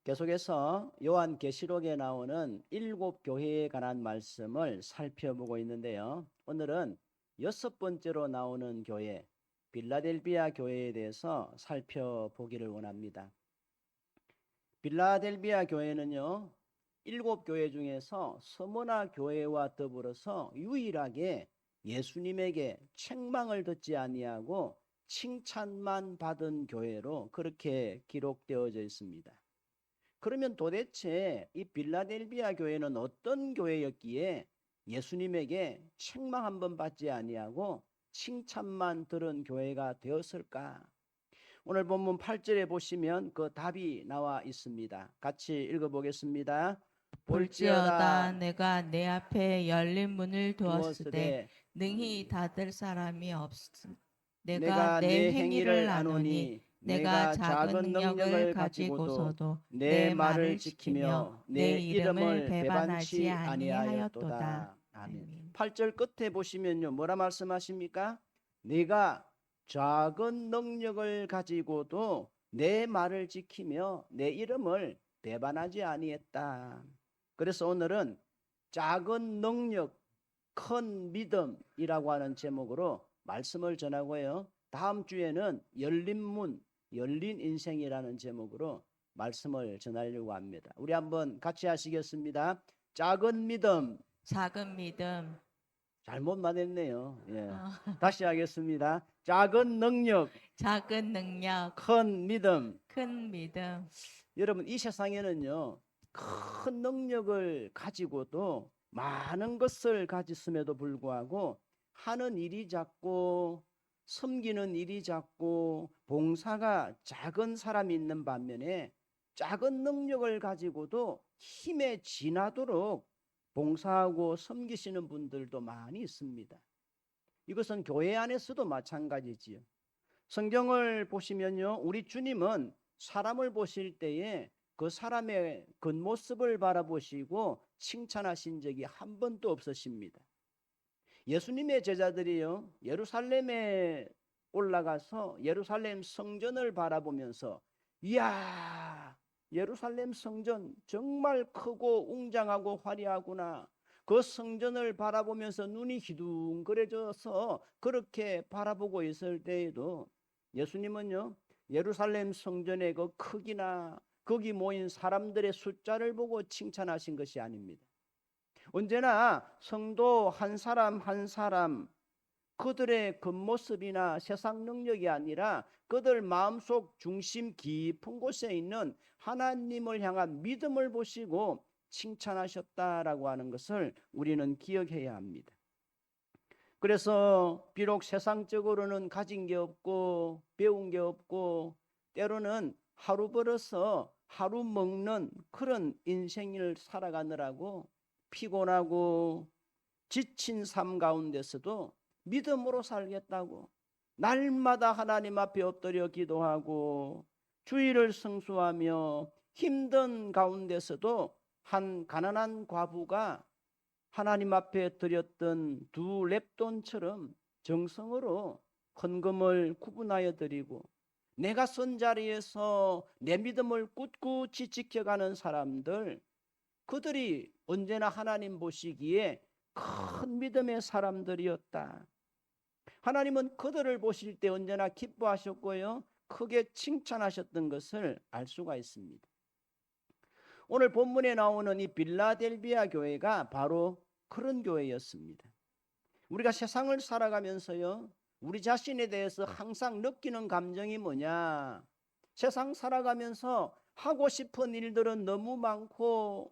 계속해서 요한계시록에 나오는 7교회에 관한 말씀을 살펴보고 있는데요. 오늘은 6번째로 나오는 교회, 빌라델비아 교회에 대해서 살펴보기를 원합니다. 빌라델비아 교회는요, 7교회 중에서 서머나 교회와 더불어서 유일하게 예수님에게 책망을 듣지 아니하고 칭찬만 받은 교회로 그렇게 기록되어져 있습니다. 그러면 도대체 이 빌라델비아 교회는 어떤 교회였기에 예수님에게 책망 한 번 받지 아니하고 칭찬만 들은 교회가 되었을까? 오늘 본문 8절에 보시면 그 답이 나와 있습니다. 같이 읽어보겠습니다. 볼지어다 내가 내 앞에 열린 문을 두었으되 능히 닫을 사람이 없음. 내가 내 행위를 아노니 내가 작은 능력을 가지고서도 내 말을 지키며 내 이름을 배반하지 아니하였도다. 아멘. 8절 끝에 보시면요, 뭐라 말씀하십니까? 내가 작은 능력을 가지고도 내 말을 지키며 내 이름을 배반하지 아니했다. 그래서 오늘은 작은 능력, 큰 믿음이라고 하는 제목으로 말씀을 전하고요. 다음 주에는 열린 문, 열린 인생이라는 제목으로 말씀을 전하려고 합니다. 우리 한번 같이 하시겠습니다. 작은 믿음. 작은 믿음. 잘못 말했네요. 예. 다시 하겠습니다. 작은 능력. 작은 능력. 큰 믿음. 큰 믿음. 여러분, 이 세상에는요, 큰 능력을 가지고도 많은 것을 가졌음에도 불구하고 하는 일이 작고 섬기는 일이 작고 봉사가 작은 사람이 있는 반면에 작은 능력을 가지고도 힘에 지나도록 봉사하고 섬기시는 분들도 많이 있습니다. 이것은 교회 안에서도 마찬가지지요. 성경을 보시면요, 우리 주님은 사람을 보실 때에 그 사람의 겉모습을 바라보시고 칭찬하신 적이 한 번도 없으십니다. 예수님의 제자들이요, 예루살렘에 올라가서 예루살렘 성전을 바라보면서 이야, 예루살렘 성전 정말 크고 웅장하고 화려하구나. 그 성전을 바라보면서 눈이 희둥그레져서 그렇게 바라보고 있을 때에도 예수님은요, 예루살렘 성전의 그 크기나 거기 모인 사람들의 숫자를 보고 칭찬하신 것이 아닙니다. 언제나 성도 한 사람 한 사람, 그들의 겉모습이나 세상 능력이 아니라 그들 마음속 중심 깊은 곳에 있는 하나님을 향한 믿음을 보시고 칭찬하셨다라고 하는 것을 우리는 기억해야 합니다. 그래서 비록 세상적으로는 가진 게 없고 배운 게 없고 때로는 하루 벌어서 하루 먹는 그런 인생을 살아가느라고 피곤하고 지친 삶 가운데서도 믿음으로 살겠다고 날마다 하나님 앞에 엎드려 기도하고 주일을 성수하며 힘든 가운데서도 한 가난한 과부가 하나님 앞에 드렸던 두 렙돈처럼 정성으로 헌금을 구분하여 드리고 내가 선 자리에서 내 믿음을 꿋꿋이 지켜가는 사람들, 그들이 언제나 하나님 보시기에 큰 믿음의 사람들이었다. 하나님은 그들을 보실 때 언제나 기뻐하셨고요, 크게 칭찬하셨던 것을 알 수가 있습니다. 오늘 본문에 나오는 이 빌라델비아 교회가 바로 그런 교회였습니다. 우리가 세상을 살아가면서요, 우리 자신에 대해서 항상 느끼는 감정이 뭐냐? 세상 살아가면서 하고 싶은 일들은 너무 많고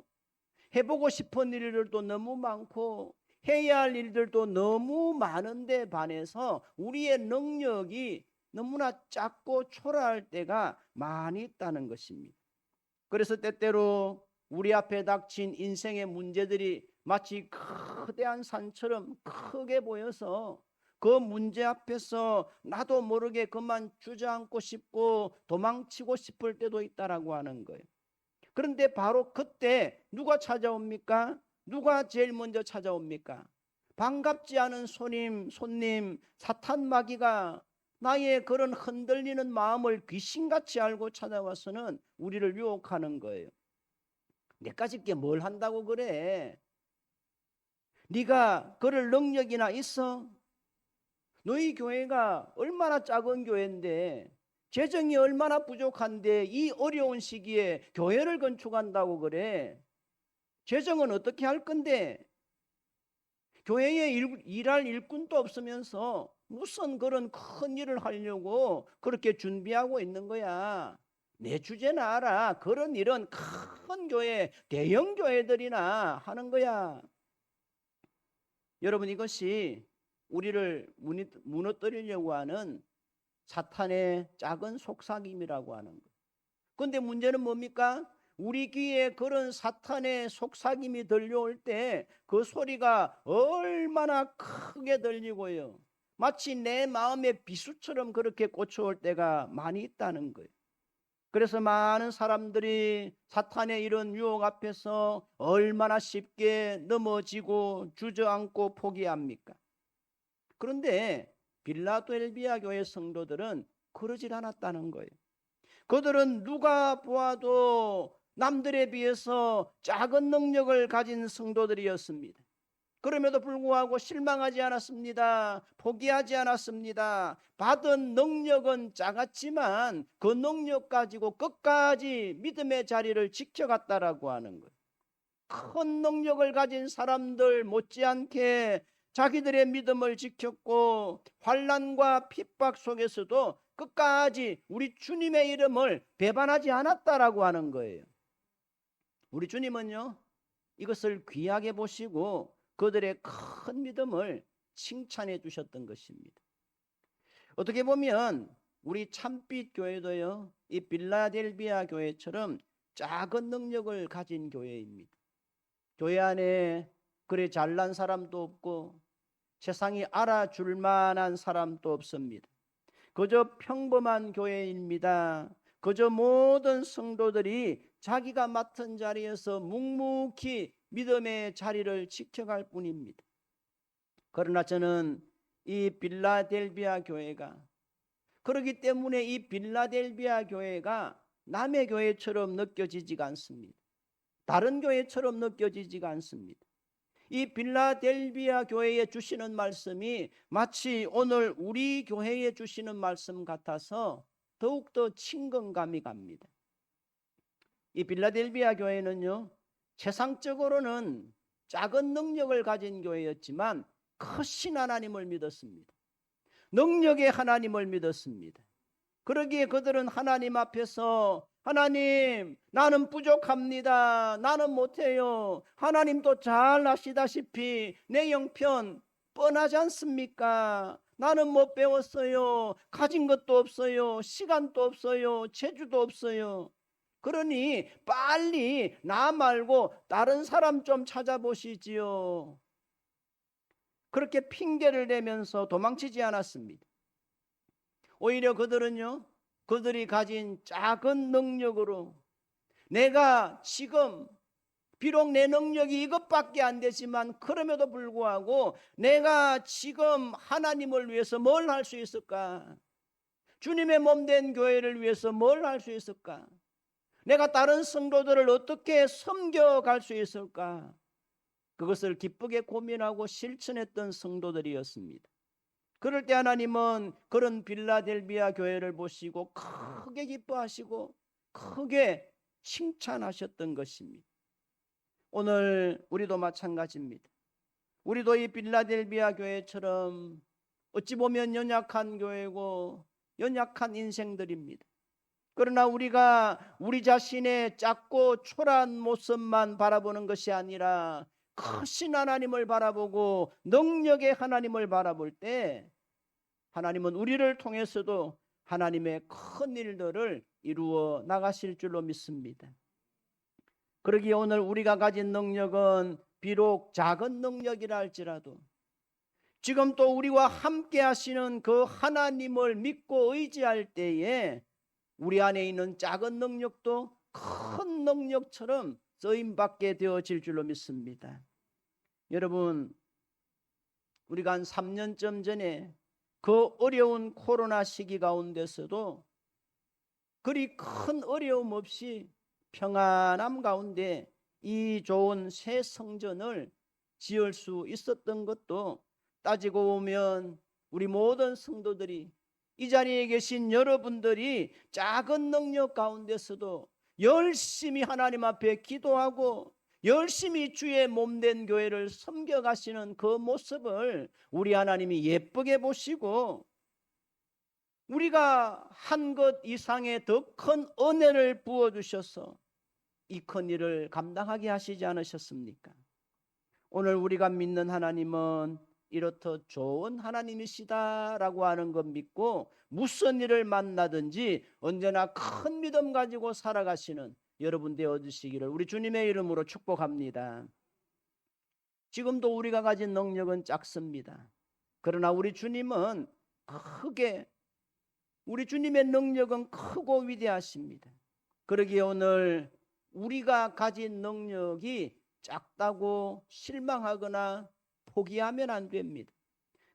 해보고 싶은 일들도 너무 많고 해야 할 일들도 너무 많은데 반해서 우리의 능력이 너무나 작고 초라할 때가 많이 있다는 것입니다. 그래서 때때로 우리 앞에 닥친 인생의 문제들이 마치 거대한 산처럼 크게 보여서 그 문제 앞에서 나도 모르게 그만 주저앉고 싶고 도망치고 싶을 때도 있다라고 하는 거예요. 그런데 바로 그때 누가 찾아옵니까? 누가 제일 먼저 찾아옵니까? 반갑지 않은 손님, 사탄 마귀가 나의 그런 흔들리는 마음을 귀신같이 알고 찾아와서는 우리를 유혹하는 거예요. 내까짓 게 뭘 한다고 그래? 네가 그럴 능력이나 있어? 너희 교회가 얼마나 작은 교회인데, 재정이 얼마나 부족한데 이 어려운 시기에 교회를 건축한다고 그래? 재정은 어떻게 할 건데? 교회에 일할 일꾼도 없으면서 무슨 그런 큰 일을 하려고 그렇게 준비하고 있는 거야. 내 주제는 알아. 그런 일은 큰 교회, 대형 교회들이나 하는 거야. 여러분, 이것이 우리를 무너뜨리려고 하는 사탄의 작은 속삭임이라고 하는 거예요. 그런데 문제는 뭡니까? 우리 귀에 그런 사탄의 속삭임이 들려올 때 그 소리가 얼마나 크게 들리고요, 마치 내 마음의 비수처럼 그렇게 꽂혀올 때가 많이 있다는 거예요. 그래서 많은 사람들이 사탄의 이런 유혹 앞에서 얼마나 쉽게 넘어지고 주저앉고 포기합니까? 그런데 빌라델비아 교회 성도들은 그러질 않았다는 거예요. 그들은 누가 보아도 남들에 비해서 작은 능력을 가진 성도들이었습니다. 그럼에도 불구하고 실망하지 않았습니다. 포기하지 않았습니다. 받은 능력은 작았지만 그 능력 가지고 끝까지 믿음의 자리를 지켜갔다라고 하는 거예요. 큰 능력을 가진 사람들 못지않게 자기들의 믿음을 지켰고, 환난과 핍박 속에서도 끝까지 우리 주님의 이름을 배반하지 않았다라고 하는 거예요. 우리 주님은요, 이것을 귀하게 보시고 그들의 큰 믿음을 칭찬해 주셨던 것입니다. 어떻게 보면 우리 참빛 교회도요, 이 빌라델비아 교회처럼 작은 능력을 가진 교회입니다. 교회 안에 그래 잘난 사람도 없고 세상이 알아줄 만한 사람도 없습니다. 그저 평범한 교회입니다. 그저 모든 성도들이 자기가 맡은 자리에서 묵묵히 믿음의 자리를 지켜갈 뿐입니다. 그러나 저는 이 빌라델비아 교회가, 그렇기 때문에 이 빌라델비아 교회가 남의 교회처럼 느껴지지가 않습니다. 다른 교회처럼 느껴지지가 않습니다. 이 빌라델비아 교회에 주시는 말씀이 마치 오늘 우리 교회에 주시는 말씀 같아서 더욱더 친근감이 갑니다. 이 빌라델비아 교회는요, 세상적으로는 작은 능력을 가진 교회였지만 크신 하나님을 믿었습니다. 능력의 하나님을 믿었습니다. 그러기에 그들은 하나님 앞에서, 하나님, 나는 부족합니다. 나는 못해요. 하나님도 잘 아시다시피 내 형편 뻔하지 않습니까? 나는 못 배웠어요. 가진 것도 없어요. 시간도 없어요. 재주도 없어요. 그러니 빨리 나 말고 다른 사람 좀 찾아보시지요. 그렇게 핑계를 대면서 도망치지 않았습니다. 오히려 그들은요, 그들이 가진 작은 능력으로, 내가 지금 비록 내 능력이 이것밖에 안 되지만 그럼에도 불구하고 내가 지금 하나님을 위해서 뭘 할 수 있을까? 주님의 몸된 교회를 위해서 뭘 할 수 있을까? 내가 다른 성도들을 어떻게 섬겨갈 수 있을까? 그것을 기쁘게 고민하고 실천했던 성도들이었습니다. 그럴 때 하나님은 그런 빌라델비아 교회를 보시고 크게 기뻐하시고 크게 칭찬하셨던 것입니다. 오늘 우리도 마찬가지입니다. 우리도 이 빌라델비아 교회처럼 어찌 보면 연약한 교회고 연약한 인생들입니다. 그러나 우리가 우리 자신의 작고 초라한 모습만 바라보는 것이 아니라 크신 하나님을 바라보고 능력의 하나님을 바라볼 때 하나님은 우리를 통해서도 하나님의 큰 일들을 이루어 나가실 줄로 믿습니다. 그러기에 오늘 우리가 가진 능력은 비록 작은 능력이라 할지라도 지금 또 우리와 함께 하시는 그 하나님을 믿고 의지할 때에 우리 안에 있는 작은 능력도 큰 능력처럼 쓰임받게 되어질 줄로 믿습니다. 여러분, 우리가 한 3년쯤 전에 그 어려운 코로나 시기 가운데서도 그리 큰 어려움 없이 평안함 가운데 이 좋은 새 성전을 지을 수 있었던 것도 따지고 보면 우리 모든 성도들이, 이 자리에 계신 여러분들이 작은 능력 가운데서도 열심히 하나님 앞에 기도하고 열심히 주의 몸된 교회를 섬겨가시는 그 모습을 우리 하나님이 예쁘게 보시고 우리가 한 것 이상의 더 큰 은혜를 부어주셔서 이 큰 일을 감당하게 하시지 않으셨습니까? 오늘 우리가 믿는 하나님은 이렇듯 좋은 하나님이시다라고 하는 것 믿고 무슨 일을 만나든지 언제나 큰 믿음 가지고 살아가시는 여러분 되어주시기를 우리 주님의 이름으로 축복합니다. 지금도 우리가 가진 능력은 작습니다. 그러나 우리 주님은 크게, 우리 주님의 능력은 크고 위대하십니다. 그러기에 오늘 우리가 가진 능력이 작다고 실망하거나 포기하면 안 됩니다.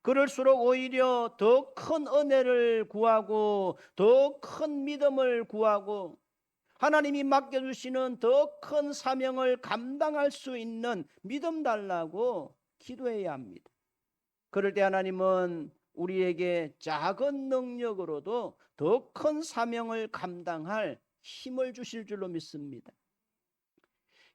그럴수록 오히려 더 큰 은혜를 구하고 더 큰 믿음을 구하고 하나님이 맡겨주시는 더 큰 사명을 감당할 수 있는 믿음 달라고 기도해야 합니다. 그럴 때 하나님은 우리에게 작은 능력으로도 더 큰 사명을 감당할 힘을 주실 줄로 믿습니다.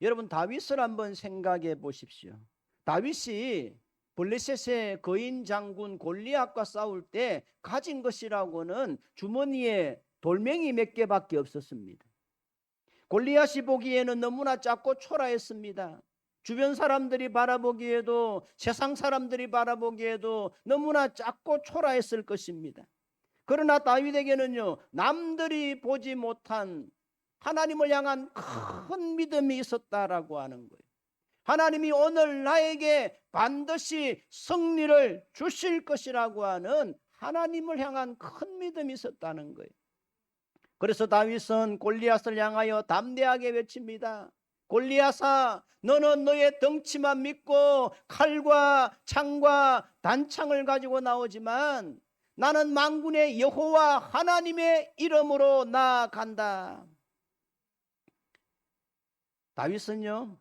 여러분, 다윗을 한번 생각해 보십시오. 다윗이 블레셋의 거인 장군 골리앗과 싸울 때 가진 것이라고는 주머니에 돌멩이 몇 개밖에 없었습니다. 골리앗이 보기에는 너무나 작고 초라했습니다. 주변 사람들이 바라보기에도, 세상 사람들이 바라보기에도 너무나 작고 초라했을 것입니다. 그러나 다윗에게는요, 남들이 보지 못한 하나님을 향한 큰 믿음이 있었다라고 하는 거예요. 하나님이 오늘 나에게 반드시 승리를 주실 것이라고 하는 하나님을 향한 큰 믿음이 있었다는 거예요. 그래서 다윗은 골리앗을 향하여 담대하게 외칩니다. 골리앗아, 너는 너의 덩치만 믿고 칼과 창과 단창을 가지고 나오지만 나는 만군의 여호와 하나님의 이름으로 나아간다. 다윗은요,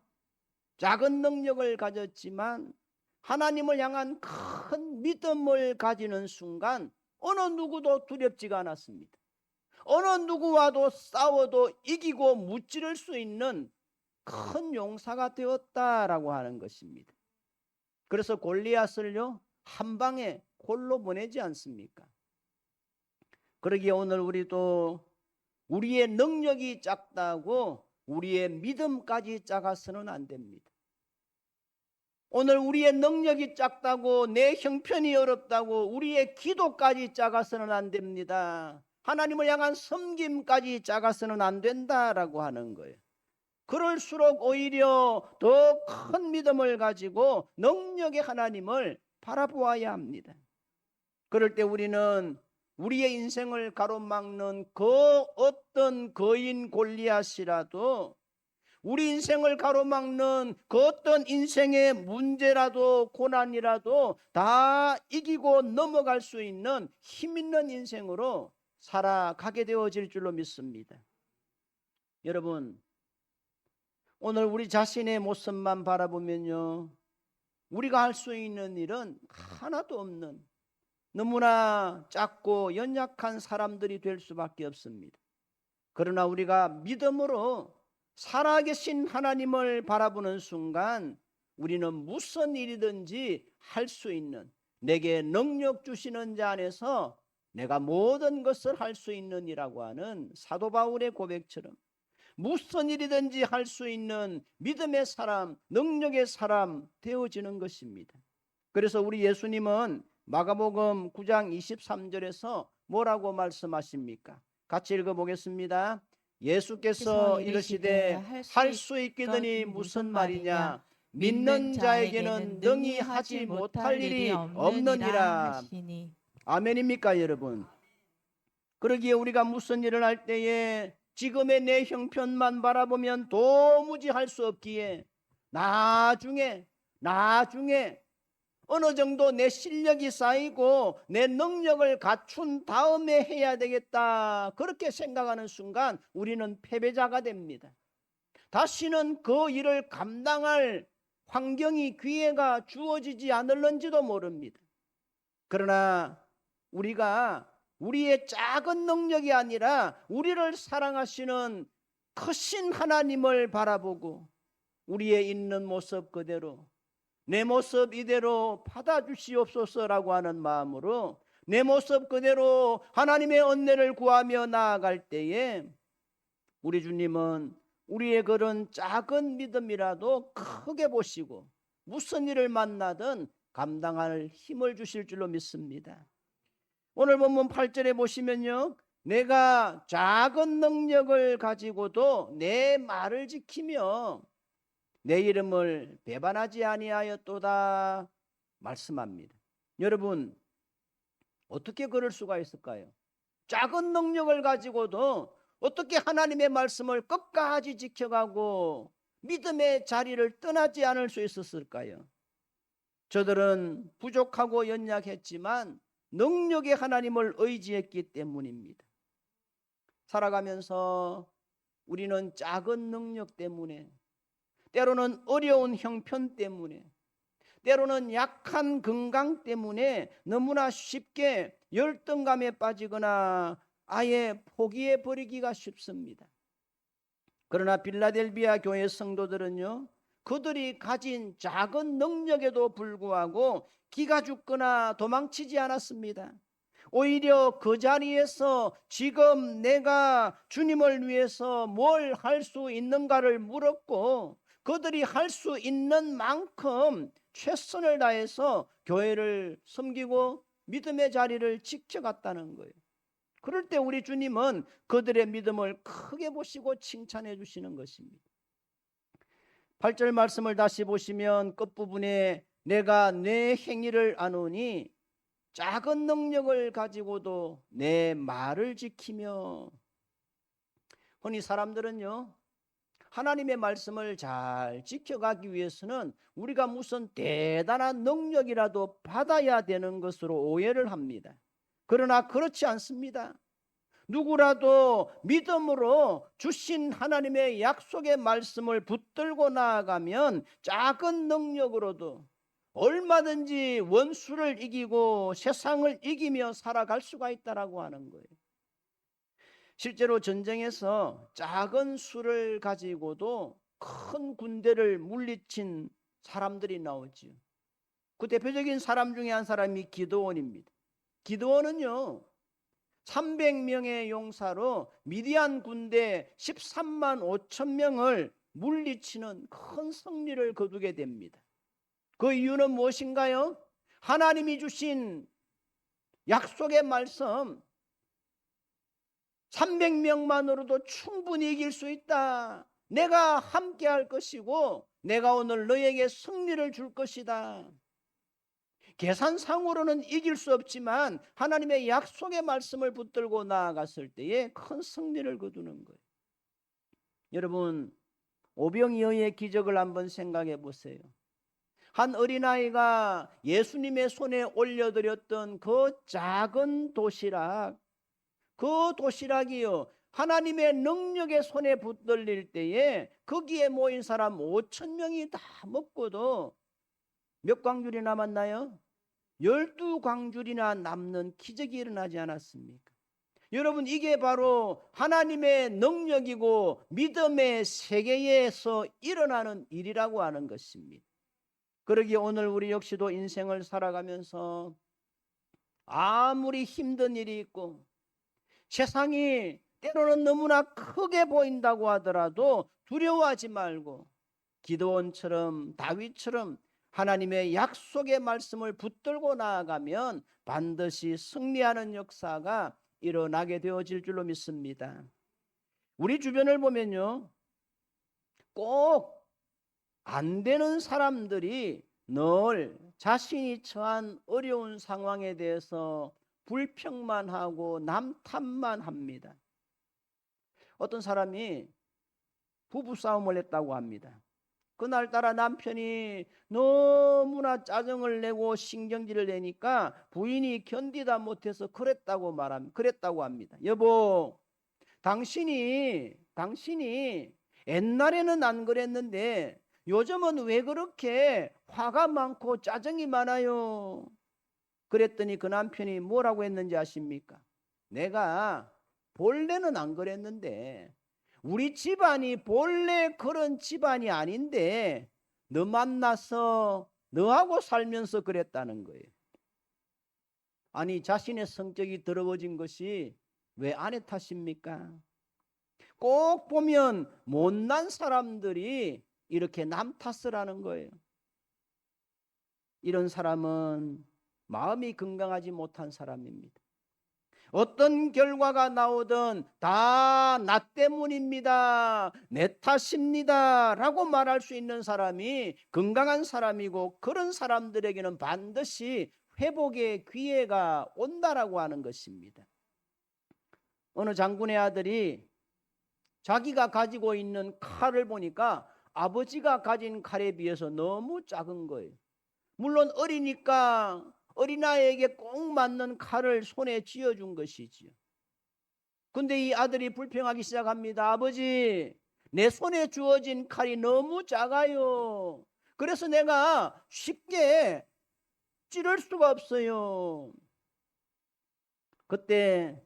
작은 능력을 가졌지만 하나님을 향한 큰 믿음을 가지는 순간 어느 누구도 두렵지가 않았습니다. 어느 누구와도 싸워도 이기고 무찌를 수 있는 큰 용사가 되었다라고 하는 것입니다. 그래서 골리앗을요, 한 방에 홀로 보내지 않습니까? 그러기에 오늘 우리도 우리의 능력이 작다고 우리의 믿음까지 작아서는 안 됩니다. 오늘 우리의 능력이 작다고 내 형편이 어렵다고 우리의 기도까지 작아서는 안 됩니다. 하나님을 향한 섬김까지 작아서는 안 된다라고 하는 거예요. 그럴수록 오히려 더 큰 믿음을 가지고 능력의 하나님을 바라보아야 합니다. 그럴 때 우리는 우리의 인생을 가로막는 그 어떤 거인 골리앗이라도, 우리 인생을 가로막는 그 어떤 인생의 문제라도 고난이라도 다 이기고 넘어갈 수 있는 힘 있는 인생으로 살아가게 되어질 줄로 믿습니다. 여러분, 오늘 우리 자신의 모습만 바라보면요, 우리가 할 수 있는 일은 하나도 없는 너무나 작고 연약한 사람들이 될 수밖에 없습니다. 그러나 우리가 믿음으로 살아계신 하나님을 바라보는 순간 우리는 무슨 일이든지 할 수 있는, 내게 능력 주시는 자 안에서 내가 모든 것을 할 수 있는 이라고 하는 사도 바울의 고백처럼 무슨 일이든지 할 수 있는 믿음의 사람, 능력의 사람 되어지는 것입니다. 그래서 우리 예수님은 마가복음 9장 23절에서 뭐라고 말씀하십니까? 같이 읽어보겠습니다. 예수께서 이르시되 할 수 있겠느니 무슨 말이냐? 믿는 자에게는 능히 하지 못할 일이 없느니라. 아멘입니까 여러분? 그러기에 우리가 무슨 일을 할 때에 지금의 내 형편만 바라보면 도무지 할 수 없기에 나중에 어느 정도 내 실력이 쌓이고 내 능력을 갖춘 다음에 해야 되겠다, 그렇게 생각하는 순간 우리는 패배자가 됩니다. 다시는 그 일을 감당할 환경이, 기회가 주어지지 않을런지도 모릅니다. 그러나 우리가 우리의 작은 능력이 아니라 우리를 사랑하시는 크신 하나님을 바라보고 우리의 있는 모습 그대로, 내 모습 이대로 받아주시옵소서라고 하는 마음으로 내 모습 그대로 하나님의 은혜를 구하며 나아갈 때에 우리 주님은 우리의 그런 작은 믿음이라도 크게 보시고 무슨 일을 만나든 감당할 힘을 주실 줄로 믿습니다. 오늘 본문 8절에 보시면요, 내가 작은 능력을 가지고도 내 말을 지키며 내 이름을 배반하지 아니하였도다 말씀합니다. 여러분, 어떻게 그럴 수가 있을까요? 작은 능력을 가지고도 어떻게 하나님의 말씀을 끝까지 지켜가고 믿음의 자리를 떠나지 않을 수 있었을까요? 저들은 부족하고 연약했지만 능력의 하나님을 의지했기 때문입니다. 살아가면서 우리는 작은 능력 때문에, 때로는 어려운 형편 때문에, 때로는 약한 건강 때문에 너무나 쉽게 열등감에 빠지거나 아예 포기해 버리기가 쉽습니다. 그러나 빌라델비아 교회 성도들은요, 그들이 가진 작은 능력에도 불구하고 기가 죽거나 도망치지 않았습니다. 오히려 그 자리에서 지금 내가 주님을 위해서 뭘 할 수 있는가를 물었고, 그들이 할 수 있는 만큼 최선을 다해서 교회를 섬기고 믿음의 자리를 지켜갔다는 거예요. 그럴 때 우리 주님은 그들의 믿음을 크게 보시고 칭찬해 주시는 것입니다. 8절 말씀을 다시 보시면 끝부분에 내가 내 행위를 아노니 작은 능력을 가지고도 내 말을 지키며. 흔히 사람들은요, 하나님의 말씀을 잘 지켜가기 위해서는 우리가 무슨 대단한 능력이라도 받아야 되는 것으로 오해를 합니다. 그러나 그렇지 않습니다. 누구라도 믿음으로 주신 하나님의 약속의 말씀을 붙들고 나아가면 작은 능력으로도 얼마든지 원수를 이기고 세상을 이기며 살아갈 수가 있다라고 하는 거예요. 실제로 전쟁에서 작은 수를 가지고도 큰 군대를 물리친 사람들이 나오지요. 그 대표적인 사람 중에 한 사람이 기드온입니다. 기드온은요, 300명의 용사로 미디안 군대 13만 5천 명을 물리치는 큰 승리를 거두게 됩니다. 그 이유는 무엇인가요? 하나님이 주신 약속의 말씀, 300명만으로도 충분히 이길 수 있다. 내가 함께 할 것이고 내가 오늘 너에게 승리를 줄 것이다. 계산상으로는 이길 수 없지만 하나님의 약속의 말씀을 붙들고 나아갔을 때에 큰 승리를 거두는 거예요. 여러분, 오병이어의 기적을 한번 생각해 보세요. 한 어린아이가 예수님의 손에 올려드렸던 그 작은 도시락, 그 도시락이요, 하나님의 능력의 손에 붙들릴 때에 거기에 모인 사람 5천 명이 다 먹고도 몇 광줄이 남았나요? 12광줄이나 남는 기적이 일어나지 않았습니까? 여러분, 이게 바로 하나님의 능력이고 믿음의 세계에서 일어나는 일이라고 하는 것입니다. 그러기에 오늘 우리 역시도 인생을 살아가면서 아무리 힘든 일이 있고 세상이 때로는 너무나 크게 보인다고 하더라도 두려워하지 말고 기드온처럼 다윗처럼 하나님의 약속의 말씀을 붙들고 나아가면 반드시 승리하는 역사가 일어나게 되어질 줄로 믿습니다. 우리 주변을 보면요, 꼭 안 되는 사람들이 늘 자신이 처한 어려운 상황에 대해서 불평만 하고 남 탓만 합니다. 어떤 사람이 부부싸움을 했다고 합니다. 그날따라 남편이 너무나 짜증을 내고 신경질을 내니까 부인이 견디다 못해서 그랬다고 합니다. 여보, 당신이 옛날에는 안 그랬는데 요즘은 왜 그렇게 화가 많고 짜증이 많아요? 그랬더니 그 남편이 뭐라고 했는지 아십니까? 내가 본래는 안 그랬는데 우리 집안이 본래 그런 집안이 아닌데 너 만나서 너하고 살면서 그랬다는 거예요. 아니, 자신의 성격이 더러워진 것이 왜 아내 탓입니까? 꼭 보면 못난 사람들이 이렇게 남 탓을 하는 거예요. 이런 사람은 마음이 건강하지 못한 사람입니다. 어떤 결과가 나오든 다 나 때문입니다, 내 탓입니다 라고 말할 수 있는 사람이 건강한 사람이고, 그런 사람들에게는 반드시 회복의 기회가 온다라고 하는 것입니다. 어느 장군의 아들이 자기가 가지고 있는 칼을 보니까 아버지가 가진 칼에 비해서 너무 작은 거예요. 물론 어리니까 어린아이에게 꼭 맞는 칼을 손에 쥐어준 것이지요. 근데 이 아들이 불평하기 시작합니다. 아버지, 내 손에 주어진 칼이 너무 작아요. 그래서 내가 쉽게 찌를 수가 없어요. 그때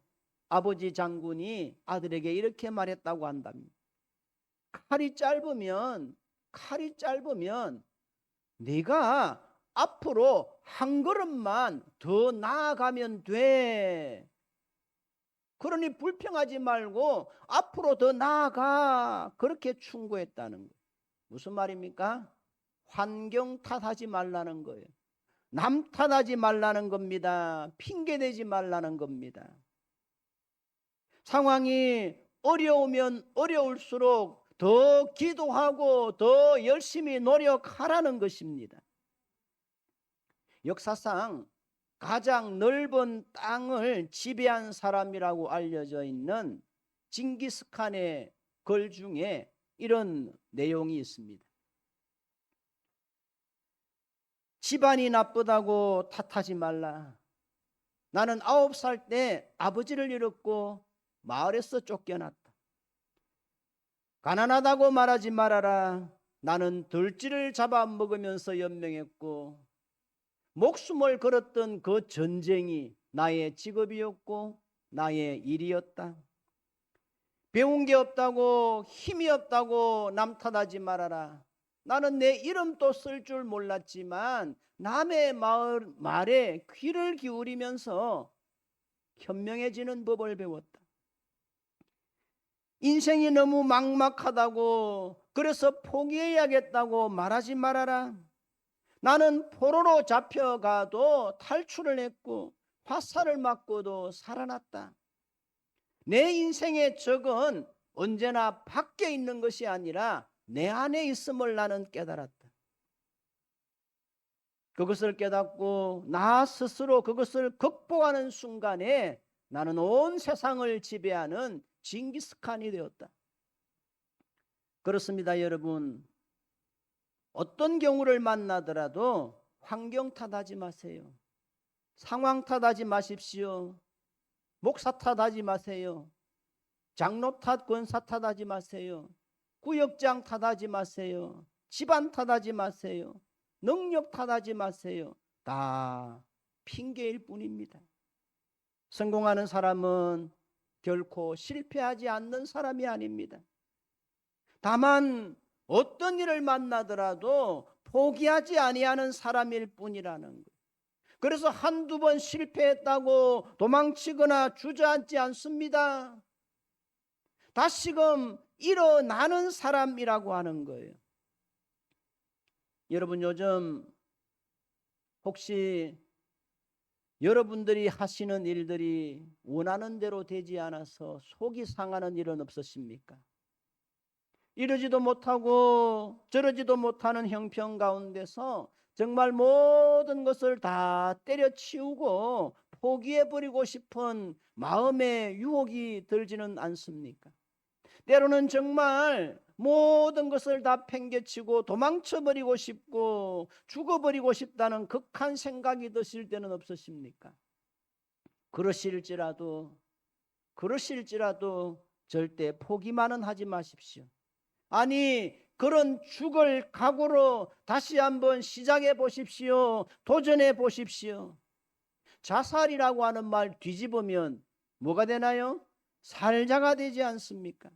아버지 장군이 아들에게 이렇게 말했다고 한답니다. 칼이 짧으면 네가 앞으로 한 걸음만 더 나아가면 돼. 그러니 불평하지 말고 앞으로 더 나아가. 그렇게 충고했다는 거예요. 무슨 말입니까? 환경 탓하지 말라는 거예요. 남 탓하지 말라는 겁니다. 핑계대지 말라는 겁니다. 상황이 어려우면 어려울수록 더 기도하고 더 열심히 노력하라는 것입니다. 역사상 가장 넓은 땅을 지배한 사람이라고 알려져 있는 징기스칸의 글 중에 이런 내용이 있습니다. 집안이 나쁘다고 탓하지 말라. 나는 9살 때 아버지를 잃었고 마을에서 쫓겨났다. 가난하다고 말하지 말아라. 나는 들쥐를 잡아먹으면서 연명했고 목숨을 걸었던 그 전쟁이 나의 직업이었고 나의 일이었다. 배운 게 없다고, 힘이 없다고 남 탓하지 말아라. 나는 내 이름도 쓸 줄 몰랐지만 남의 말에 귀를 기울이면서 현명해지는 법을 배웠다. 인생이 너무 막막하다고, 그래서 포기해야겠다고 말하지 말아라. 나는 포로로 잡혀가도 탈출을 했고 화살을 맞고도 살아났다. 내 인생의 적은 언제나 밖에 있는 것이 아니라 내 안에 있음을 나는 깨달았다. 그것을 깨닫고 나 스스로 그것을 극복하는 순간에 나는 온 세상을 지배하는 징기스칸이 되었다. 그렇습니다, 여러분. 어떤 경우를 만나더라도 환경 탓하지 마세요. 상황 탓하지 마십시오. 목사 탓하지 마세요. 장로 탓, 권사 탓하지 마세요. 구역장 탓하지 마세요. 집안 탓하지 마세요. 능력 탓하지 마세요. 다 핑계일 뿐입니다. 성공하는 사람은 결코 실패하지 않는 사람이 아닙니다. 다만 어떤 일을 만나더라도 포기하지 아니하는 사람일 뿐이라는 거예요. 그래서 한두 번 실패했다고 도망치거나 주저앉지 않습니다. 다시금 일어나는 사람이라고 하는 거예요. 여러분, 요즘 혹시 여러분들이 하시는 일들이 원하는 대로 되지 않아서 속이 상하는 일은 없으십니까? 이러지도 못하고 저러지도 못하는 형편 가운데서 정말 모든 것을 다 때려치우고 포기해버리고 싶은 마음의 유혹이 들지는 않습니까? 때로는 정말 모든 것을 다 팽개치고 도망쳐버리고 싶고 죽어버리고 싶다는 극한 생각이 드실 때는 없으십니까? 그러실지라도 절대 포기만은 하지 마십시오. 아니, 그런 죽을 각오로 다시 한번 시작해 보십시오. 도전해 보십시오. 자살이라고 하는 말 뒤집으면 뭐가 되나요? 살자가 되지 않습니까?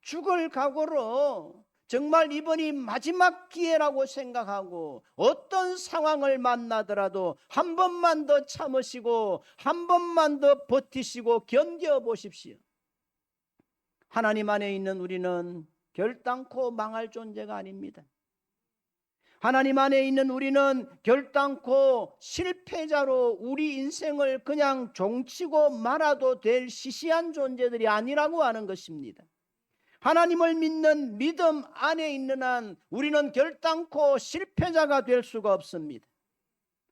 죽을 각오로 정말 이번이 마지막 기회라고 생각하고 어떤 상황을 만나더라도 한 번만 더 참으시고 한 번만 더 버티시고 견뎌보십시오. 하나님 안에 있는 우리는 결단코 망할 존재가 아닙니다. 하나님 안에 있는 우리는 결단코 실패자로 우리 인생을 그냥 종치고 말아도 될 시시한 존재들이 아니라고 하는 것입니다. 하나님을 믿는 믿음 안에 있는 한 우리는 결단코 실패자가 될 수가 없습니다.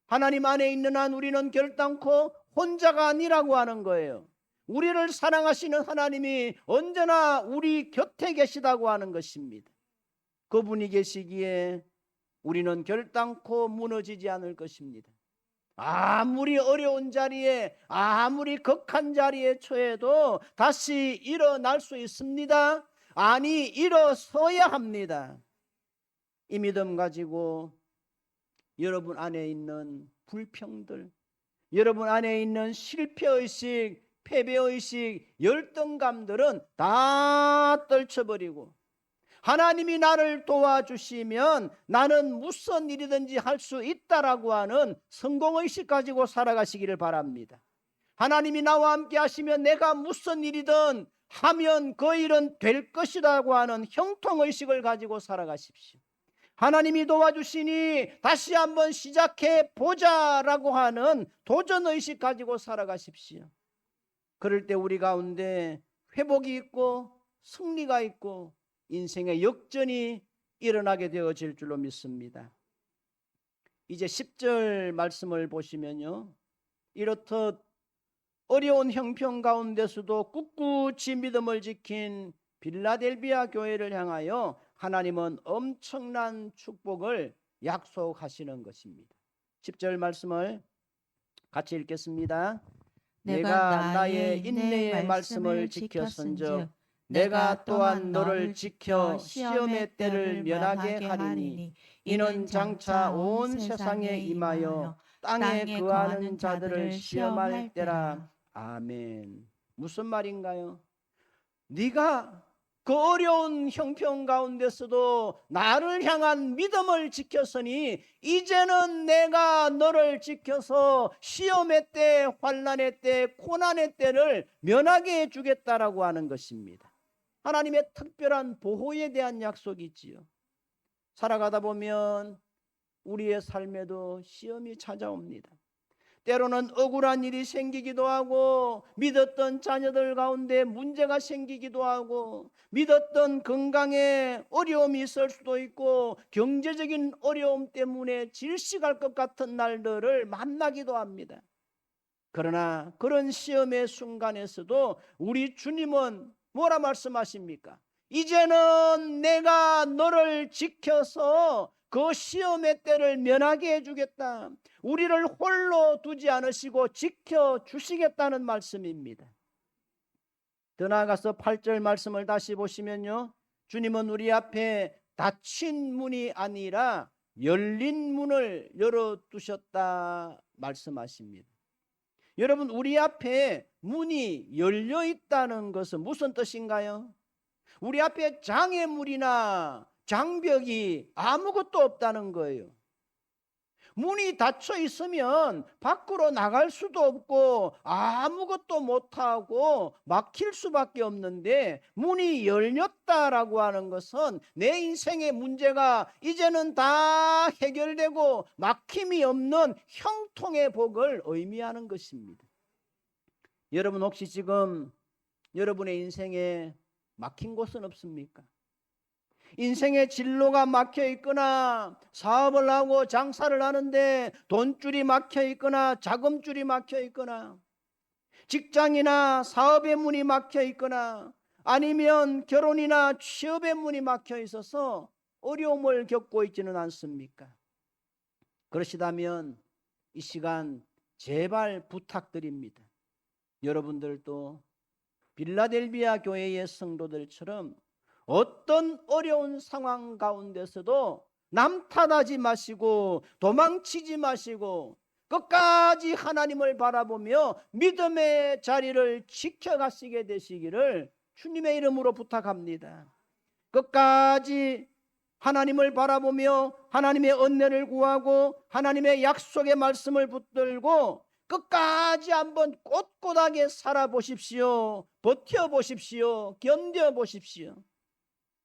하나님 안에 있는 한 우리는 결단코 혼자가 아니라고 하는 거예요. 우리를 사랑하시는 하나님이 언제나 우리 곁에 계시다고 하는 것입니다. 그분이 계시기에 우리는 결단코 무너지지 않을 것입니다. 아무리 어려운 자리에, 아무리 극한 자리에 처해도 다시 일어날 수 있습니다. 아니, 일어서야 합니다. 이 믿음 가지고 여러분 안에 있는 불평들, 여러분 안에 있는 실패의식, 패배의식, 열등감들은 다 떨쳐버리고 하나님이 나를 도와주시면 나는 무슨 일이든지 할 수 있다라고 하는 성공의식 가지고 살아가시기를 바랍니다. 하나님이 나와 함께 하시면 내가 무슨 일이든 하면 그 일은 될 것이라고 하는 형통의식을 가지고 살아가십시오. 하나님이 도와주시니 다시 한번 시작해 보자라고 하는 도전의식 가지고 살아가십시오. 그럴 때 우리 가운데 회복이 있고 승리가 있고 인생의 역전이 일어나게 되어질 줄로 믿습니다. 이제 10절 말씀을 보시면요, 이렇듯 어려운 형편 가운데서도 꿋꿋이 믿음을 지킨 빌라델비아 교회를 향하여 하나님은 엄청난 축복을 약속하시는 것입니다. 10절 말씀을 같이 읽겠습니다. 내가 나의 인내의 말씀을 지켰은즉 내가 또한 너를 지켜 시험의 때를 면하게 하리니 이는 장차 온 세상에 임하여 땅에 거하는 자들을 시험할 때라. 아멘. 무슨 말인가요? 네가 그 어려운 형편 가운데서도 나를 향한 믿음을 지켰으니 이제는 내가 너를 지켜서 시험의 때, 환난의 때, 고난의 때를 면하게 해주겠다라고 하는 것입니다. 하나님의 특별한 보호에 대한 약속이 있지요. 살아가다 보면 우리의 삶에도 시험이 찾아옵니다. 때로는 억울한 일이 생기기도 하고 믿었던 자녀들 가운데 문제가 생기기도 하고 믿었던 건강에 어려움이 있을 수도 있고 경제적인 어려움 때문에 질식할 것 같은 날들을 만나기도 합니다. 그러나 그런 시험의 순간에서도 우리 주님은 뭐라 말씀하십니까? 이제는 내가 너를 지켜서 그 시험의 때를 면하게 해주겠다. 우리를 홀로 두지 않으시고 지켜주시겠다는 말씀입니다. 더 나아가서 8절 말씀을 다시 보시면요, 주님은 우리 앞에 닫힌 문이 아니라 열린 문을 열어두셨다 말씀하십니다. 여러분, 우리 앞에 문이 열려 있다는 것은 무슨 뜻인가요? 우리 앞에 장애물이나 장벽이 아무것도 없다는 거예요. 문이 닫혀 있으면 밖으로 나갈 수도 없고 아무것도 못하고 막힐 수밖에 없는데, 문이 열렸다라고 하는 것은 내 인생의 문제가 이제는 다 해결되고 막힘이 없는 형통의 복을 의미하는 것입니다. 여러분, 혹시 지금 여러분의 인생에 막힌 곳은 없습니까? 인생의 진로가 막혀 있거나 사업을 하고 장사를 하는데 돈줄이 막혀 있거나 자금줄이 막혀 있거나 직장이나 사업의 문이 막혀 있거나 아니면 결혼이나 취업의 문이 막혀 있어서 어려움을 겪고 있지는 않습니까? 그러시다면 이 시간 제발 부탁드립니다. 여러분들도 빌라델비아 교회의 성도들처럼 어떤 어려운 상황 가운데서도 남 탓하지 마시고 도망치지 마시고 끝까지 하나님을 바라보며 믿음의 자리를 지켜가시게 되시기를 주님의 이름으로 부탁합니다. 끝까지 하나님을 바라보며 하나님의 은혜를 구하고 하나님의 약속의 말씀을 붙들고 끝까지 한번 꼿꼿하게 살아보십시오. 버텨보십시오. 견뎌보십시오.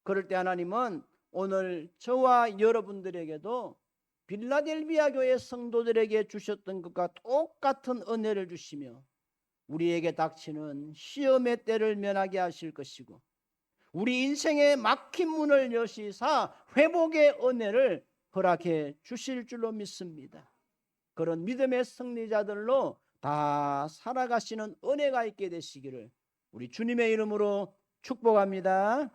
그럴 때 하나님은 오늘 저와 여러분들에게도 빌라델비아 교회 성도들에게 주셨던 것과 똑같은 은혜를 주시며 우리에게 닥치는 시험의 때를 면하게 하실 것이고 우리 인생의 막힌 문을 여시사 회복의 은혜를 허락해 주실 줄로 믿습니다. 그런 믿음의 승리자들로 다 살아가시는 은혜가 있게 되시기를 우리 주님의 이름으로 축복합니다.